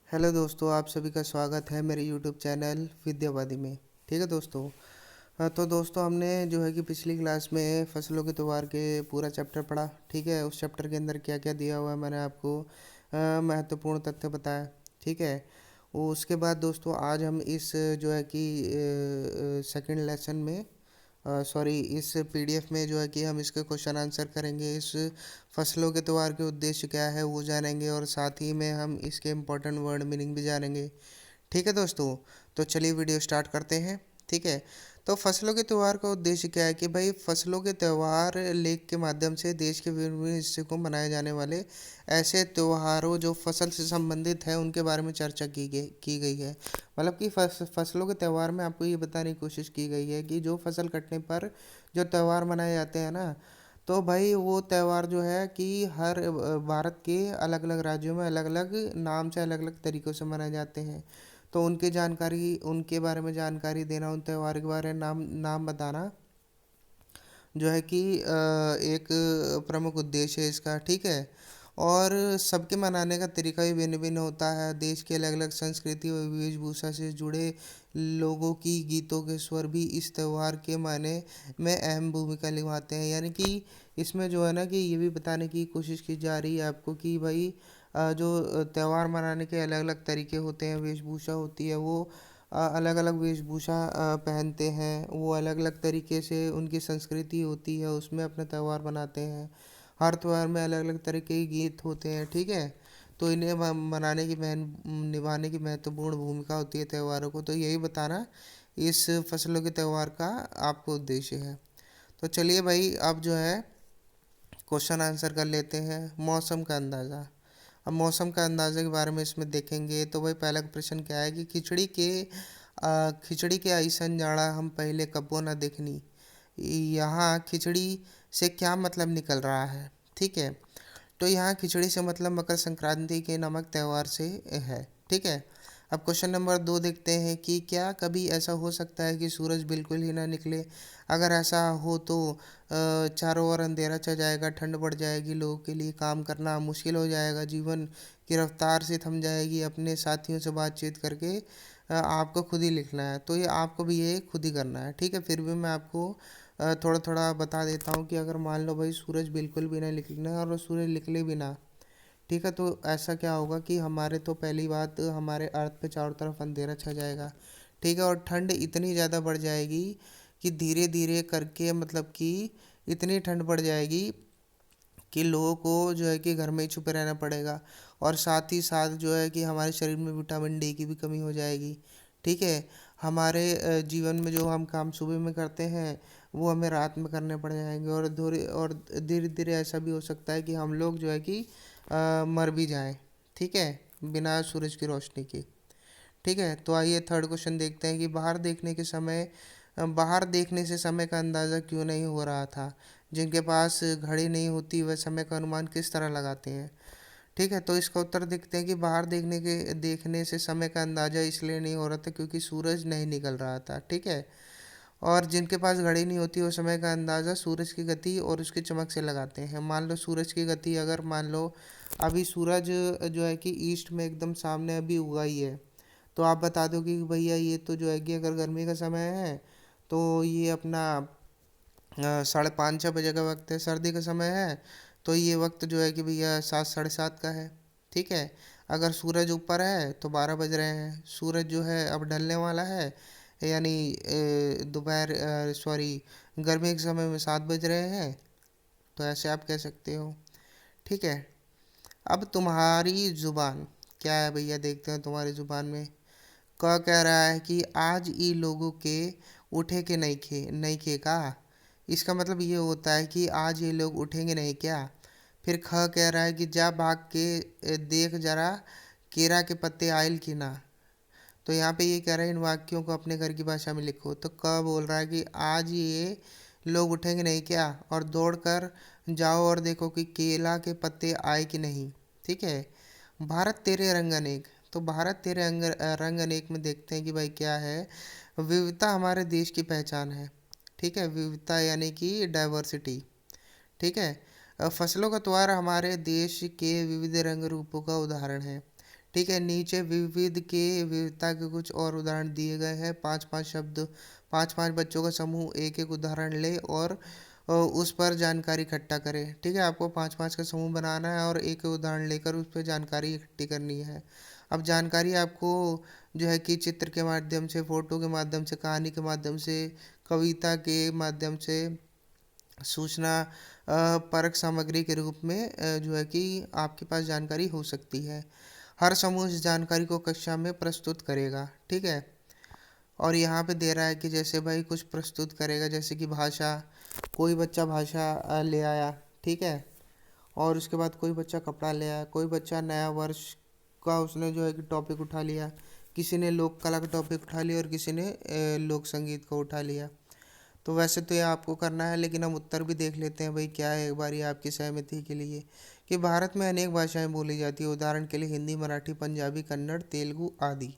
Hello दोस्तों, आप सभी का स्वागत है मेरे यूट्यूब चैनल विद्यावादी में। ठीक है दोस्तों। तो दोस्तों, हमने जो है कि पिछली क्लास में फसलों के त्योहार के पूरा चैप्टर पढ़ा। ठीक है, उस चैप्टर के अंदर क्या क्या दिया हुआ है मैंने आपको महत्वपूर्ण तथ्य बताया। ठीक है। उसके बाद दोस्तों, आज हम इस जो है कि सेकंड लेसन में सॉरी इस पीडीएफ में जो है कि हम इसके क्वेश्चन आंसर करेंगे। इस फसलों के त्योहार के उद्देश्य क्या है वो जानेंगे, और साथ ही में हम इसके इम्पोर्टेंट वर्ड मीनिंग भी जानेंगे। ठीक है दोस्तों। तो चलिए वीडियो स्टार्ट करते हैं। ठीक है। तो फसलों के त्यौहार का उद्देश्य क्या है कि भाई फसलों के त्यौहार लेख के माध्यम से देश के विभिन्न विभिन्न हिस्से को मनाए जाने वाले ऐसे त्योहारों जो फसल से संबंधित है उनके बारे में चर्चा की गई है। मतलब कि फसलों के त्यौहार में आपको ये बताने की कोशिश की गई है कि जो फसल कटने पर जो त्यौहार मनाए जाते हैं ना, तो भाई वो त्यौहार जो है कि हर भारत के अलग अलग राज्यों में अलग अलग नाम से अलग अलग तरीक़ों से मनाए जाते हैं। तो उनके बारे में जानकारी देना, उन त्योहार के बारे में नाम नाम बताना जो है कि एक प्रमुख उद्देश्य है इसका। ठीक है। और सबके मनाने का तरीका भी भिन्न भिन्न होता है। देश की अलग अलग संस्कृति और वेशभूषा से जुड़े लोगों की गीतों के स्वर भी इस त्यौहार के माने में अहम भूमिका निभाते हैं। यानी कि इसमें जो है ना कि ये भी बताने की कोशिश की जा रही है आपको कि भाई जो त्यौहार मनाने के अलग अलग तरीके होते हैं, वेशभूषा होती है, वो अलग अलग वेशभूषा पहनते हैं। वो अलग अलग तरीके से उनकी संस्कृति होती है, उसमें अपना त्यौहार मनाते हैं। हर त्यौहार में अलग अलग तरह के गीत होते हैं। ठीक है। तो इन्हें मनाने की निभाने की महत्वपूर्ण भूमिका होती है त्योहारों को। तो यही बताना इस फसलों के त्यौहार का आपको उद्देश्य है। तो चलिए भाई, अब जो है क्वेश्चन आंसर कर लेते हैं। मौसम का अंदाज़ा। अब मौसम का अंदाजे के बारे में इसमें देखेंगे तो भाई पहला प्रश्न क्या है कि खिचड़ी के अइसन जाड़ा हम पहले कब्बो ना देखनी। यहाँ खिचड़ी से क्या मतलब निकल रहा है। ठीक है। तो यहाँ खिचड़ी से मतलब मकर संक्रांति के नमक त्यौहार से है। ठीक है। अब क्वेश्चन नंबर 2 देखते हैं कि क्या कभी ऐसा हो सकता है कि सूरज बिल्कुल ही ना निकले। अगर ऐसा हो तो चारों ओर अंधेरा छा जाएगा, ठंड बढ़ जाएगी, लोगों के लिए काम करना मुश्किल हो जाएगा, जीवन की रफ्तार से थम जाएगी। अपने साथियों से बातचीत करके आपको खुद ही लिखना है। तो ये आपको भी ये खुद ही करना है। ठीक है। फिर भी मैं आपको थोड़ा थोड़ा बता देता हूँ कि अगर मान लो भाई सूरज बिल्कुल भी ना निकलना और वो सूरज निकले भी ना, ठीक है, तो ऐसा क्या होगा कि हमारे तो पहली बात हमारे अर्थ पे चारों तरफ अंधेरा छा जाएगा। ठीक है। और ठंड इतनी ज़्यादा बढ़ जाएगी कि धीरे धीरे करके मतलब कि इतनी ठंड बढ़ जाएगी कि लोगों को जो है कि घर में ही छुपे रहना पड़ेगा। और साथ ही साथ जो है कि हमारे शरीर में विटामिन डी की भी कमी हो जाएगी। ठीक है। हमारे जीवन में जो हम काम सुबह में करते हैं वो हमें रात में करने पड़ जाएंगे, और धीरे धीरे ऐसा भी हो सकता है कि हम लोग जो है कि मर भी जाएं। ठीक है। बिना सूरज की रोशनी के। ठीक है। तो आइए थर्ड क्वेश्चन देखते हैं कि बाहर देखने से समय का अंदाज़ा क्यों नहीं हो रहा था। जिनके पास घड़ी नहीं होती वह समय का अनुमान किस तरह लगाते हैं। ठीक है। तो इसका उत्तर देखते हैं कि बाहर देखने से समय का अंदाज़ा इसलिए नहीं हो रहा था क्योंकि सूरज नहीं निकल रहा था। ठीक है। और जिनके पास घड़ी नहीं होती वो समय का अंदाज़ा सूरज की गति और उसकी चमक से लगाते हैं। मान लो सूरज की गति, अगर मान लो अभी सूरज जो है कि ईस्ट में एकदम सामने अभी उगा ही है, तो आप बता दो कि भैया ये तो जो है कि अगर गर्मी का समय है तो ये अपना 5:30-6 बजे का वक्त है। सर्दी का समय है तो ये वक्त जो है कि भैया 7-7:30 का है। ठीक है। अगर सूरज ऊपर है तो 12 बज रहे हैं। सूरज जो है अब ढलने वाला है, यानी दोपहर सॉरी गर्मी के समय में 7 बज रहे हैं। तो ऐसे आप कह सकते हो। ठीक है। अब तुम्हारी ज़ुबान क्या है भैया, देखते हैं तुम्हारी ज़ुबान में। कह रहा है कि आज ई लोगों के उठे के नहीं खे का। इसका मतलब ये होता है कि आज ये लोग उठेंगे नहीं क्या। फिर कह रहा है कि जा भाग के देख जरा केरा के पत्ते आयल की ना। तो यहाँ पे ये कह रहा है इन वाक्यों को अपने घर की भाषा में लिखो। तो बोल रहा है कि आज ये लोग उठेंगे नहीं क्या, और दौड़ कर जाओ और देखो कि केला के पत्ते आए कि नहीं। ठीक है। भारत तेरे रंग अनेक। तो भारत तेरे रंग अनेक में देखते हैं कि भाई क्या है, विविधता हमारे देश की पहचान है। ठीक है। विविधता यानी कि डाइवर्सिटी। ठीक है। फसलों का त्योहार हमारे देश के विविध रंग रूपों का उदाहरण है। ठीक है। नीचे विविध के विविधता के कुछ और उदाहरण दिए गए हैं। 5-5 शब्द, 5-5 बच्चों का समूह एक एक उदाहरण ले और उस पर जानकारी इकट्ठा करें। ठीक है, आपको 5-5 का समूह बनाना है और एक उदाहरण लेकर उस पर जानकारी इकट्ठी करनी है। अब जानकारी आपको जो है कि चित्र के माध्यम से, फोटो के माध्यम से, कहानी के माध्यम से, कविता के माध्यम से, सूचना परक सामग्री के रूप में जो है कि आपके पास जानकारी हो सकती है। हर समूह इस जानकारी को कक्षा में प्रस्तुत करेगा। ठीक है, और यहाँ पे दे रहा है कि जैसे भाई कुछ प्रस्तुत करेगा, जैसे कि भाषा, कोई बच्चा भाषा ले आया। ठीक है, और उसके बाद कोई बच्चा कपड़ा ले आया, कोई बच्चा नया वर्ष का उसने जो है कि टॉपिक उठा लिया, किसी ने लोक कला का टॉपिक उठा लिया और किसी ने लोक संगीत को उठा लिया। तो वैसे तो ये आपको करना है, लेकिन हम उत्तर भी देख लेते हैं भाई क्या है, एक बार ये आपकी सहमति के लिए कि भारत में अनेक भाषाएं बोली जाती है। उदाहरण के लिए हिंदी, मराठी, पंजाबी, कन्नड़, तेलुगु आदि।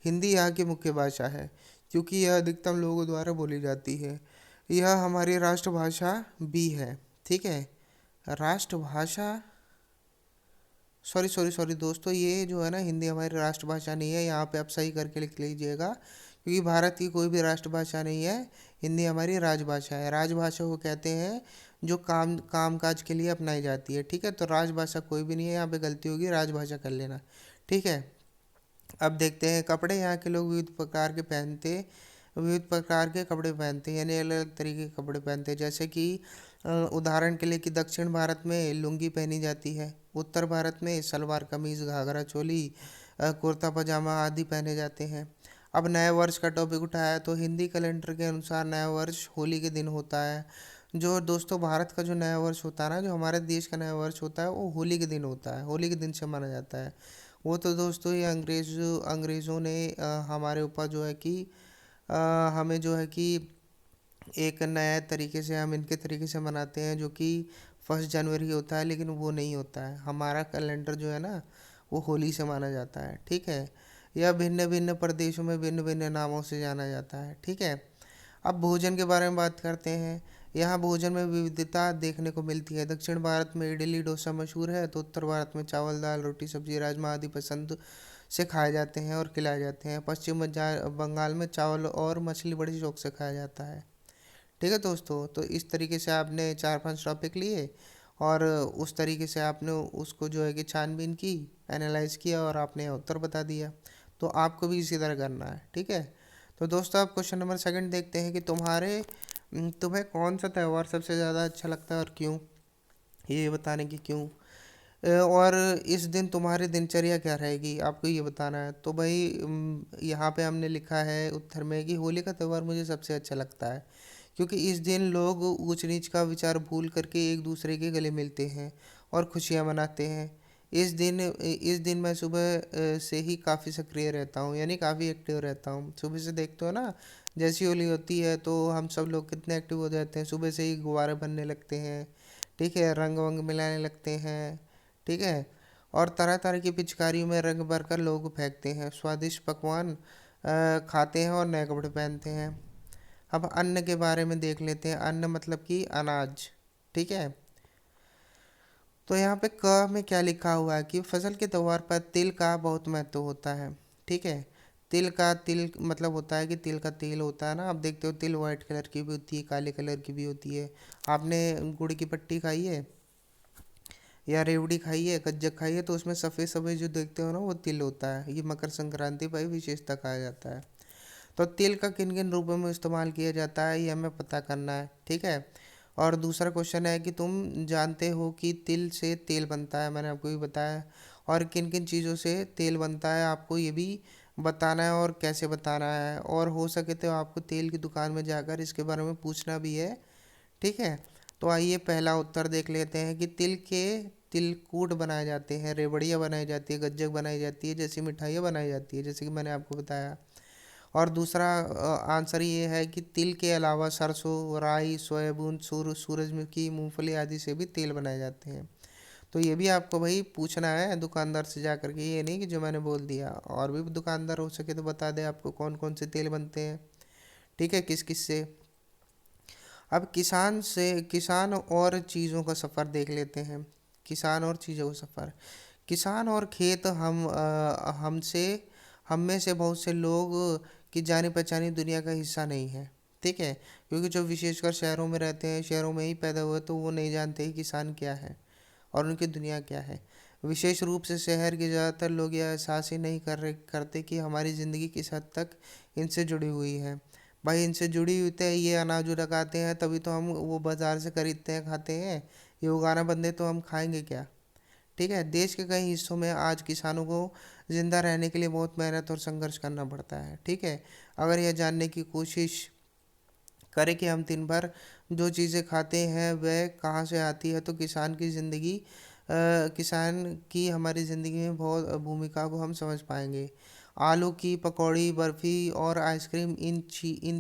हिंदी यहाँ की मुख्य भाषा है क्योंकि यह अधिकतम लोगों द्वारा बोली जाती है। यह हमारी राष्ट्रभाषा भी है। ठीक है, राष्ट्रभाषा, सॉरी सॉरी सॉरी दोस्तों, ये जो है ना, हिंदी हमारी राष्ट्रभाषा नहीं है। यहाँ पे आप सही करके लिख लीजिएगा, क्योंकि भारत की कोई भी राष्ट्रभाषा नहीं है। हिंदी हमारी राजभाषा है। राजभाषा को कहते हैं जो काम काज के लिए अपनाई जाती है। ठीक है, तो राजभाषा कोई भी नहीं है, यहाँ पे गलती होगी, राजभाषा कर लेना। ठीक है, अब देखते हैं कपड़े। यहाँ के लोग विविध प्रकार के कपड़े पहनते हैं, यानी अलग अलग तरीके के कपड़े पहनते हैं। जैसे कि उदाहरण के लिए कि दक्षिण भारत में लुंगी पहनी जाती है, उत्तर भारत में सलवार कमीज, घाघरा चोली, कुर्ता पजामा आदि पहने जाते हैं। अब नए वर्ष का टॉपिक उठाया तो हिंदी कैलेंडर के अनुसार नया वर्ष होली के दिन होता है। जो दोस्तों भारत का जो नया वर्ष होता है ना, जो हमारे देश का नया वर्ष होता है, वो होली के दिन होता है, होली के दिन से माना जाता है। वो तो दोस्तों ये अंग्रेज़ों ने हमारे ऊपर जो है कि अ, हमें जो है कि एक नया तरीके से, हम इनके तरीके से मनाते हैं जो कि 1 जनवरी होता है, लेकिन वो नहीं होता है। हमारा कैलेंडर जो है ना, वो होली से माना जाता है। ठीक है, यह भिन्न भिन्न प्रदेशों में भिन्न भिन्न नामों से जाना जाता है। ठीक है, अब भोजन के बारे में बात करते हैं। यहाँ भोजन में विविधता देखने को मिलती है। दक्षिण भारत में इडली डोसा मशहूर है, तो उत्तर भारत में चावल दाल रोटी सब्जी राजमा आदि पसंद से खाए जाते हैं और खिलाए जाते हैं। पश्चिम बंगाल में चावल और मछली बड़ी शौक से खाया जाता है। ठीक है दोस्तों, तो इस तरीके से आपने 4-5 टॉपिक लिए और उस तरीके से आपने उसको जो है कि छानबीन की, एनालाइज किया और आपने उत्तर बता दिया। तो आपको भी इसी तरह करना है। ठीक है, तो दोस्तों आप क्वेश्चन नंबर 2 देखते हैं कि तुम्हें कौन सा त्यौहार सबसे ज़्यादा अच्छा लगता है और क्यों, ये बताने की क्यों। और इस दिन तुम्हारी दिनचर्या क्या रहेगी, आपको ये बताना है। तो भाई यहाँ पे हमने लिखा है उत्तर में कि होली का त्यौहार मुझे सबसे अच्छा लगता है क्योंकि इस दिन लोग ऊंच नीच का विचार भूल करके एक दूसरे के गले मिलते हैं और खुशियाँ मनाते हैं। इस दिन मैं सुबह से ही काफ़ी सक्रिय रहता हूँ, यानी काफ़ी एक्टिव रहता हूँ। सुबह से देखते हो ना, जैसी होली होती है तो हम सब लोग कितने एक्टिव हो जाते हैं, सुबह से ही गुब्बारे बनने लगते हैं। ठीक है, रंग वंग मिलाने लगते हैं। ठीक है, और तरह तरह की पिचकारियों में रंग भरकर लोग फेंकते हैं, स्वादिष्ट पकवान खाते हैं और नए कपड़े पहनते हैं। अब अन्न के बारे में देख लेते हैं। अन्न मतलब कि अनाज। ठीक है, तो यहाँ पे क में क्या लिखा हुआ है कि फसल के त्योहार पर तिल का बहुत महत्व होता है। ठीक है, तिल मतलब होता है कि तिल का तेल होता है ना, आप देखते हो तिल वाइट कलर की भी होती है, काले कलर की भी होती है। आपने गुड़ की पट्टी खाई है या रेवड़ी खाई है, गज्जक खाई है, तो उसमें सफ़ेद सफ़ेद जो देखते हो ना, वो तिल होता है। ये मकर संक्रांति पर विशेषता कहा जाता है। तो तिल का किन किन रूपों में इस्तेमाल किया जाता है, ये हमें पता करना है। ठीक है, और दूसरा क्वेश्चन है कि तुम जानते हो कि तिल से तेल बनता है, मैंने आपको भी बताया। और किन किन चीज़ों से तेल बनता है आपको ये भी बताना है और कैसे बताना है, और हो सके तो आपको तेल की दुकान में जाकर इसके बारे में पूछना भी है। ठीक है, तो आइए पहला उत्तर देख लेते हैं कि तिलकूट बनाए जाते हैं, रेवड़ियाँ बनाई जाती है, गज्जक बनाई जाती है, जैसी मिठाइयाँ बनाई जाती है, जैसे कि मैंने आपको बताया। और दूसरा आंसर ये है कि तिल के अलावा सरसों, राई, सोयाबीन, सूरजमुखी, मूंगफली आदि से भी तेल बनाए जाते हैं। तो ये भी आपको भाई पूछना है दुकानदार से जा करके, ये नहीं कि जो मैंने बोल दिया। और भी दुकानदार हो सके तो बता दे आपको कौन कौन से तेल बनते हैं। ठीक है, किस किस से। अब किसान और चीज़ों का सफ़र देख लेते हैं। किसान और चीज़ों का सफ़र। किसान और खेत हम में से बहुत से लोग की जानी पहचानी दुनिया का हिस्सा नहीं है। ठीक है, क्योंकि जो विशेषकर शहरों में रहते हैं, शहरों में ही पैदा हुए, तो वो नहीं जानते कि किसान क्या है और उनकी दुनिया क्या है। विशेष रूप से शहर के ज़्यादातर लोग यह एहसास ही नहीं करते कि हमारी ज़िंदगी किस हद तक इनसे जुड़ी हुई है। भाई इनसे जुड़ी हुई तो ये अनाज उगाते हैं, तभी तो हम वो बाज़ार से खरीदते हैं, खाते हैं। ये उगाना बंद है तो हम खाएंगे क्या। ठीक है, देश के कई हिस्सों में आज किसानों को जिंदा रहने के लिए बहुत मेहनत और संघर्ष करना पड़ता है। ठीक है, अगर यह जानने की कोशिश करें कि हम दिन भर जो चीज़ें खाते हैं वह कहाँ से आती है, तो किसान की हमारी ज़िंदगी में बहुत भूमिका को हम समझ पाएंगे। आलू की पकौड़ी, बर्फ़ी और आइसक्रीम, इन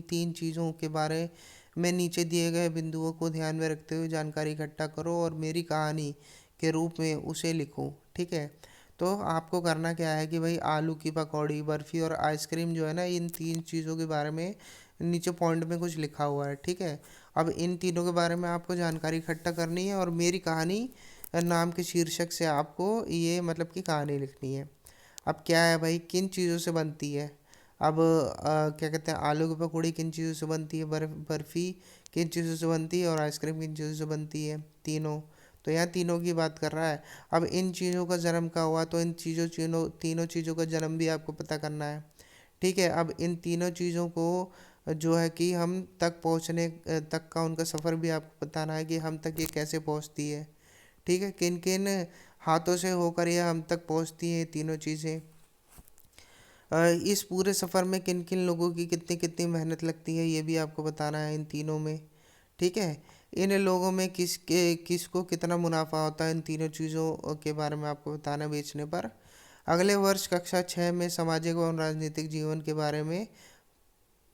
तीन चीज़ों के बारे में नीचे दिए गए बिंदुओं को ध्यान में रखते हुए जानकारी इकट्ठा करो और मेरी कहानी के रूप में उसे लिखो। ठीक है, तो आपको करना क्या है कि भाई आलू की पकौड़ी, बर्फ़ी और आइसक्रीम जो है ना, इन तीन चीज़ों के बारे में नीचे पॉइंट में कुछ लिखा हुआ है। ठीक है, अब इन तीनों के बारे में आपको जानकारी इकट्ठा करनी है और मेरी कहानी नाम के शीर्षक से आपको ये मतलब कि कहानी लिखनी है। अब क्या है भाई, किन चीज़ों से बनती है। अब क्या कहते हैं, आलू की पकौड़ी किन चीज़ों से बनती है, बर्फ़ी किन चीज़ों से बनती है और आइसक्रीम किन चीज़ों से बनती है, तीनों। तो यहाँ तीनों की बात कर रहा है। अब इन चीज़ों का जन्म कहाँ हुआ, तो इन तीनों चीज़ों का जन्म भी आपको पता करना है। ठीक है, अब इन तीनों चीज़ों को जो है कि हम तक पहुँचने तक का उनका सफ़र भी आपको बताना है कि हम तक ये कैसे पहुँचती है। ठीक है, किन किन हाथों से होकर ये हम तक पहुँचती है तीनों चीज़ें। इस पूरे सफ़र में किन किन लोगों की कितनी कितनी मेहनत लगती है, ये भी आपको बताना है इन तीनों में। ठीक है, इन लोगों में किसको कितना मुनाफा होता है, इन तीनों चीज़ों के बारे में आपको बताना है बेचने पर। अगले वर्ष कक्षा 6 में सामाजिक और राजनीतिक जीवन के बारे में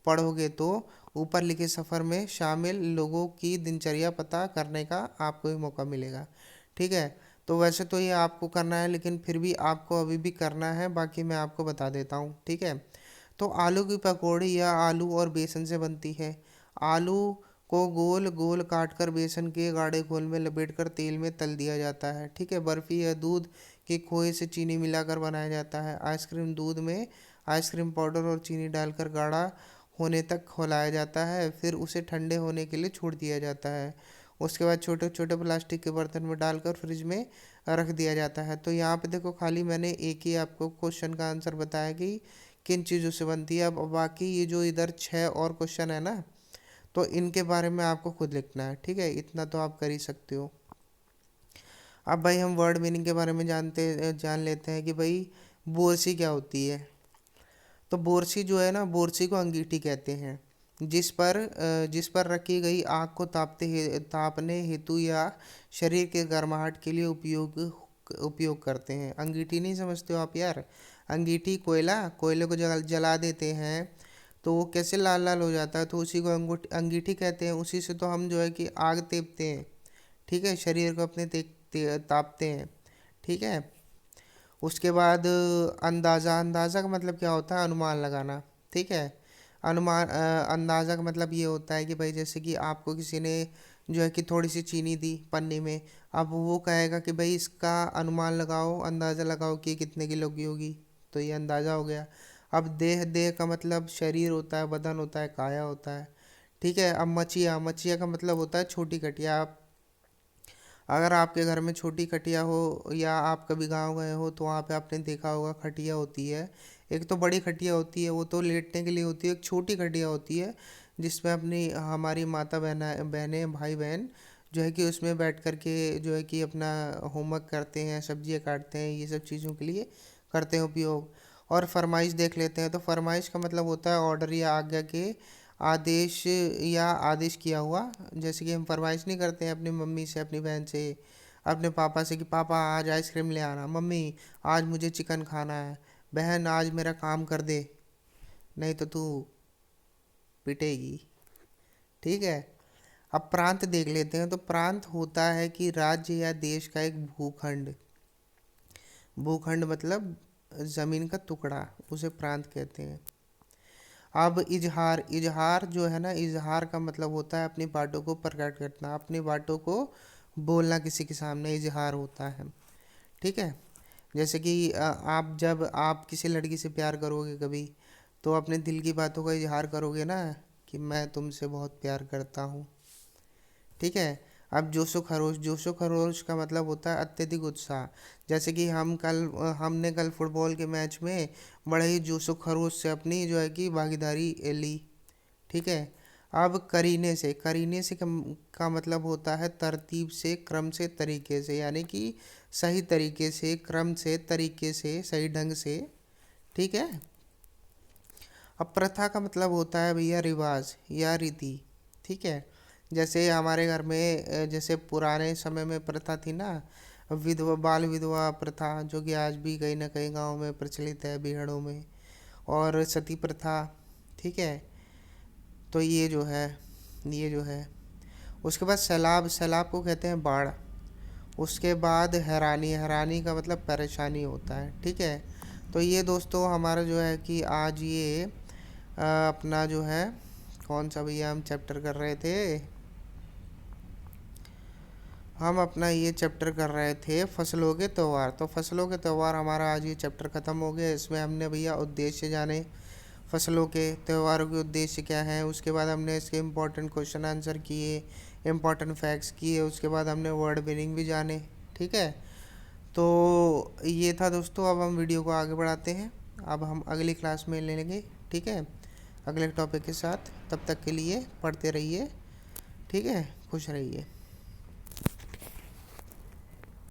पढ़ोगे तो ऊपर लिखे सफ़र में शामिल लोगों की दिनचर्या पता करने का आपको भी मौका मिलेगा। ठीक है, तो वैसे तो ये आपको करना है, लेकिन फिर भी आपको अभी भी करना है, बाकी मैं आपको बता देता हूँ। ठीक है, तो आलू की पकौड़ी या आलू और बेसन से बनती है। आलू को गोल गोल काट कर बेसन के गाढ़े घोल में लपेट कर तेल में तल दिया जाता है। ठीक है, बर्फ़ी या दूध के खोए से चीनी मिलाकर बनाया जाता है। आइसक्रीम, दूध में आइसक्रीम पाउडर और चीनी डालकर गाढ़ा होने तक खौलाया जाता है, फिर उसे ठंडे होने के लिए छोड़ दिया जाता है। उसके बाद छोटे छोटे प्लास्टिक के बर्तन में डालकर फ्रिज में रख दिया जाता है। तो यहाँ पे देखो, खाली मैंने एक ही आपको क्वेश्चन का आंसर बताया कि किन चीज़ों से बनती है। अब बाकी ये जो इधर 6 और क्वेश्चन है ना, तो इनके बारे में आपको खुद लिखना है। ठीक है, इतना तो आप कर ही सकते हो। अब भाई हम वर्ड मीनिंग के बारे में जान लेते हैं कि भाई बोरसी क्या होती है। तो बोरसी जो है ना, बोरसी को अंगीठी कहते हैं, जिस पर रखी गई आग को तापने हेतु या शरीर के गर्माहट के लिए उपयोग करते हैं। अंगीठी नहीं समझते हो आप यार। अंगीठी कोयले को जला देते हैं तो वो कैसे लाल लाल हो जाता है, तो उसी को अंगीठी कहते हैं। उसी से तो हम जो है कि आग तेपते हैं। ठीक है, शरीर को अपने तापते हैं। ठीक है, उसके बाद अंदाज़ा। अंदाज़ा का मतलब क्या होता है, अनुमान लगाना। ठीक है, अंदाज़ा का मतलब ये होता है कि भाई जैसे कि आपको किसी ने जो है कि थोड़ी सी चीनी दी पन्नी में, अब वो कहेगा कि भाई इसका अनुमान लगाओ, अंदाज़ा लगाओ कि कितने किलो की होगी, तो ये अंदाज़ा हो गया। अब देह, देह का मतलब शरीर होता है, बदन होता है, काया होता है। ठीक है, अब मचिया। मचिया का मतलब होता है छोटी कटिया। अगर आपके घर में छोटी खटिया हो या आप कभी गांव गए हो तो वहाँ पे आपने देखा होगा खटिया होती है। एक तो बड़ी खटिया होती है, वो तो लेटने के लिए होती है। एक छोटी खटिया होती है जिसमें अपनी हमारी माता बहनें भाई बहन जो है कि उसमें बैठ कर के जो है कि अपना होमवर्क करते हैं, सब्जियां काटते हैं, ये सब चीज़ों के लिए करते हैं उपयोग। और फरमाइश देख लेते हैं। तो फरमाइश का मतलब होता है ऑर्डर या आज्ञा के आदेश या आदेश किया हुआ। जैसे कि हम फरमाइश नहीं करते हैं अपनी मम्मी से, अपनी बहन से, अपने पापा से कि पापा आज आइसक्रीम ले आना, मम्मी आज मुझे चिकन खाना है, बहन आज मेरा काम कर दे, नहीं तो तू पिटेगी। ठीक है, अब प्रांत देख लेते हैं। तो प्रांत होता है कि राज्य या देश का एक भूखंड। भूखंड मतलब ज़मीन का टुकड़ा, उसे प्रांत कहते हैं। अब इजहार। इजहार जो है ना, इजहार का मतलब होता है अपनी बातों को प्रकट करना, अपनी बातों को बोलना किसी के सामने, इजहार होता है। ठीक है, जैसे कि आप जब आप किसी लड़की से प्यार करोगे कभी, तो अपने दिल की बातों का इजहार करोगे ना, कि मैं तुमसे बहुत प्यार करता हूँ। ठीक है। अब जोशो खरोश, जोशो खरोश का मतलब होता है अत्यधिक उत्साह। जैसे कि हमने कल फुटबॉल के मैच में बड़े ही जोशो खरोश से अपनी जो है कि भागीदारी ली। ठीक है। अब करीने से का मतलब होता है तरतीब से, क्रम से, तरीके से, यानी कि सही तरीके से, क्रम से, तरीके से, सही ढंग से। ठीक है। अब प्रथा का मतलब होता है भैया रिवाज या रीति। ठीक है। जैसे हमारे घर में जैसे पुराने समय में प्रथा थी ना, विधवा बाल विधवा प्रथा, जो कि आज भी कहीं ना कहीं गांव में प्रचलित है, बिहड़ों में। और सती प्रथा। ठीक है। तो ये जो है उसके बाद सैलाब, सैलाब को कहते हैं बाढ़। उसके बाद हैरानी, हैरानी का मतलब परेशानी होता है। ठीक है। तो ये दोस्तों हमारा जो है कि आज ये अपना जो है, कौन सा भैया हम चैप्टर कर रहे थे, हम अपना ये चैप्टर कर रहे थे फसलों के त्यौहार। तो फसलों के त्यौहार हमारा आज ये चैप्टर ख़त्म हो गया। इसमें हमने भैया उद्देश्य जाने, फसलों के त्योहारों के उद्देश्य क्या हैं। उसके बाद हमने इसके इम्पोर्टेंट क्वेश्चन आंसर किए, इम्पोर्टेंट फैक्ट्स किए। उसके बाद हमने वर्ड मीनिंग भी जाने। ठीक है। तो ये था दोस्तों। अब हम वीडियो को आगे बढ़ाते हैं। अब हम अगली क्लास में ले लेंगे। ठीक है, अगले टॉपिक के साथ। तब तक के लिए पढ़ते रहिए। ठीक है, खुश रहिए।